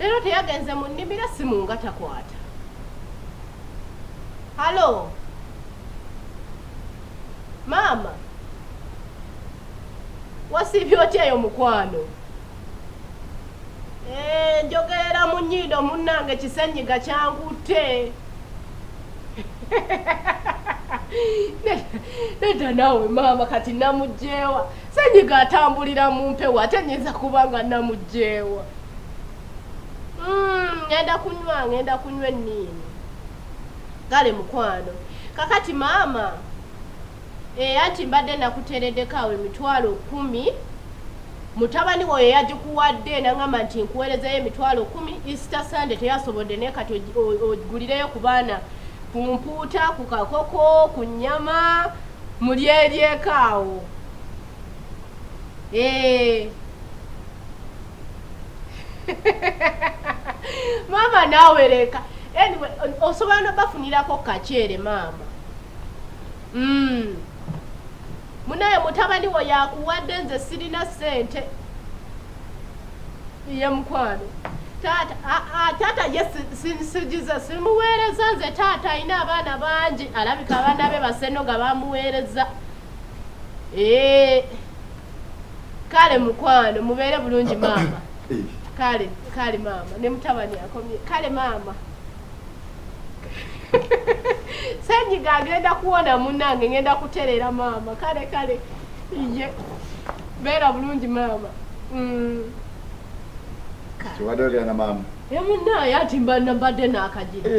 Leero teyagenze mu nnimiro simu nga takwata. Halo Mama, wasiibye otya eyo mukwano? Njogera mu nnyindo munnange kisenyiga kyankutte. Nedda naawe maama kati namugjeewa. Senyiga atambulira mu mpewo ate nnyinza kubanga namugjeewa. Ngenda kunywa enniini. Kale mukwano. Kakati maama, anti mbadde nakuteereddeko awo emitwalo 10. Mutabani wo yagikuwadde nangamba nti nkuweerezayo emitwalo 10. Easter Sunday teyasobodde naye kati ogulireyo ku baana ku mpuuta, ku kakoko, ku nnyama, mulyeryeko awo. Mama naawe leka. Anyway, osobola nobafunirako kaceere maama. Munaye mutabani wo yakuwadde nze sirina ssente. Ye mukwano. Taata ye sigiza simuweereza nze taata alina abaana bangi alabika abaana be basenoga bamuweereza. Kale mukwano mubeere bulungi maama. Kale maama ne mutabani akomye. Kale maama. Senyiga agenda kuwona munnange ngenda kutereera maama. Kale ye beera bulungi maama. Kiwadolera na mama. Munnaye ati mbadde n'akagira.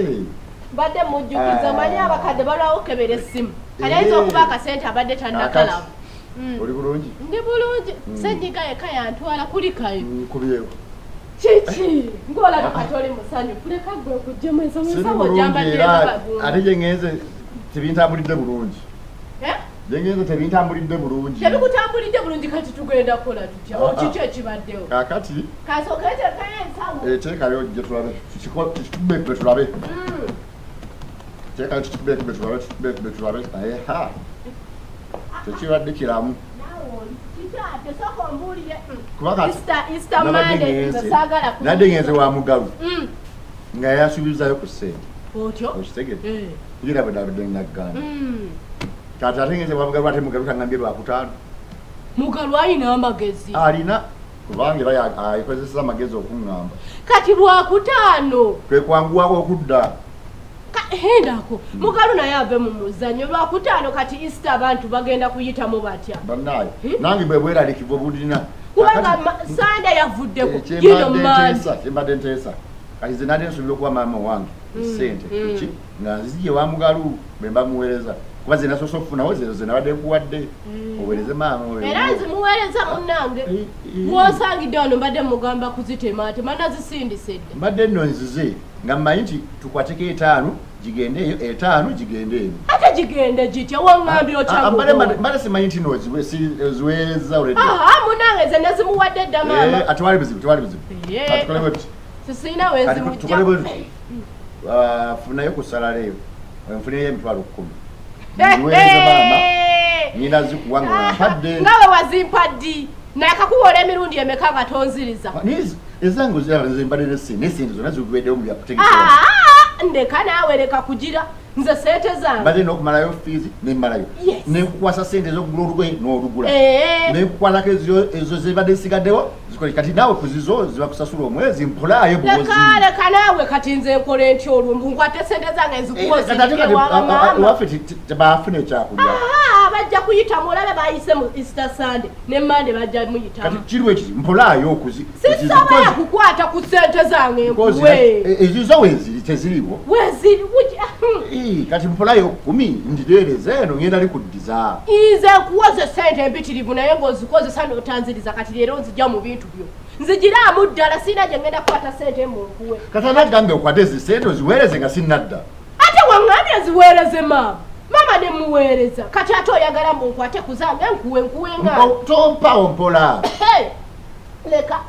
Mbadde mujjukiza manyi abakadde balwawo okebera essimu. Kale ayinza okuba akasente abadde tannakalamu. Oli bulungi? Ndi bulungi. Senyiga yeka yantwala kuli kayo. Kubyeko. Kiki ngolaba katoli musanyufu leka ggwe okujjemu ensonga ojambadde babagungu. Ate gye ngenze tebintambulidde bulungi. Gye ngenze tebintambulidde bulungi. Tebikutambulidde bulungi kati tugenda kukola tutya? Kiki ekibaddewo? Kakati kasooka eteekayo ensawo. Teekayo gye tulabe. Kitubbe tulabe. Teekayo kitubbe tulabe. Tekibadde kiramu. Nadde ngenze wa mugalu nga yasuubizayo ku ssente okitegedde era bwe nabadde naggana kati ate ngenze wa mugalu ate mugalu taŋŋambye lwakutaano. Mugalu alina amagezi alina kubanga era akozesa amagezi okuŋŋamba kati lwakutaano kwe kwanguwako okudda. Hendako mugalu naye ave mu muzannyo lwakutaano kati Easter abantu bagenda kuyitamu batya bannaye nange bwe bweralikivu obulina kubanga sanda yavuddeko gino mmanji kyembadde nteesa kati nze nadde nsuubira okuwa maama wange ssente ki nga nzije wa mugalu bwe mbamuweereza kuba ze nasoose okufunawo ze nabadde nkuwadde oweereze maama era nzimuweereza munnange bw'osangidde wano mbadde mugamba kuzitemaatema nazisindisedde mbadde nno nzize nga mmanyi nti tukwateko 5 gigende eyo 5 gigende eno ate gigende gitya waŋŋambye mbale simanyi nti noziweereza olwedde munnange ze nazimuwadde dda maama tewali buzibu tukolebwe tuti sisirina wenzimujja funayo ku salaleeyo nfunireyo emitwalo 10 niweereza maama nina zikuwa nga mpadde ngawe wazimpa ddi nakakuwola emirundi emeka nga tonziriza ezange ozirabazembadde nesente zonna zikuweddewo mu byakutegeka ndeka naawe leka kugira nze sente zange mbadde n'okumalayo fiizi nemmalayo nenkukwasa sente ez'okugula olugoye n'olugula nenkukwatako ezo zibadde zisigaddewo kati naawe kuzizo zibakusasula omwezi mpolaayo leka naawe kati nze nkole ntya olwo nkwate sente zange nzikuwawaffe tebaafuna ekyakulya bajja kuyitamu olabe bayise mu Easter Sunday ne Monday bajja muyitamu kati kiriwo ekiri mpolaayo sisobola kukwata ku sente zange nkuwe ezizo weziri teziriwo kati mpolayo 10 ndireereza eno ngenda likuddiza nze nkuwoze sente empitirivu naye ng'ozikozesa n'otanziriza kati leero nzijja mu bintu byo nzigiraamu ddala sirina gye ngenda kukwata sente mu nkuwe kati anagambe okwate ezi sente oziweereze nga sinnadda ate waŋŋambye ziweereze maama ne muweereza kati ate oyagala munkwate ku zange nkuwe nga tompawo mpola leka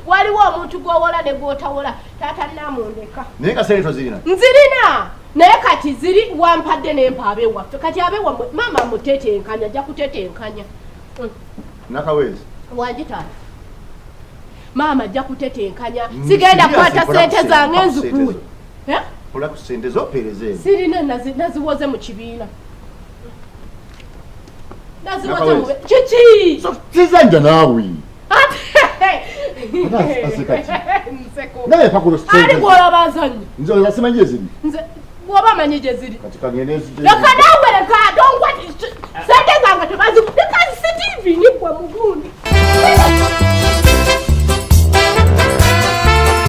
waliwo omuntu gwowola ne gwotawola taata namundeka naye nga sente tozirina nzirina naye kati ziri wampadde nempa abewaffe kati abewammwe maama mutetenkanya ajja kutetenkanya nakawezi wangi taata maama ajja kutetenkanya sigenda kukwata sente zange nzikuwe kola ku sente zopereze sirina naziwoze mu kibiina naziwoze mu kiki tizanja naawe naye pakulo ali gwolabazanyo nze simanyi eziri nze woba amanyi gye ziri kati kagende leka nawe leka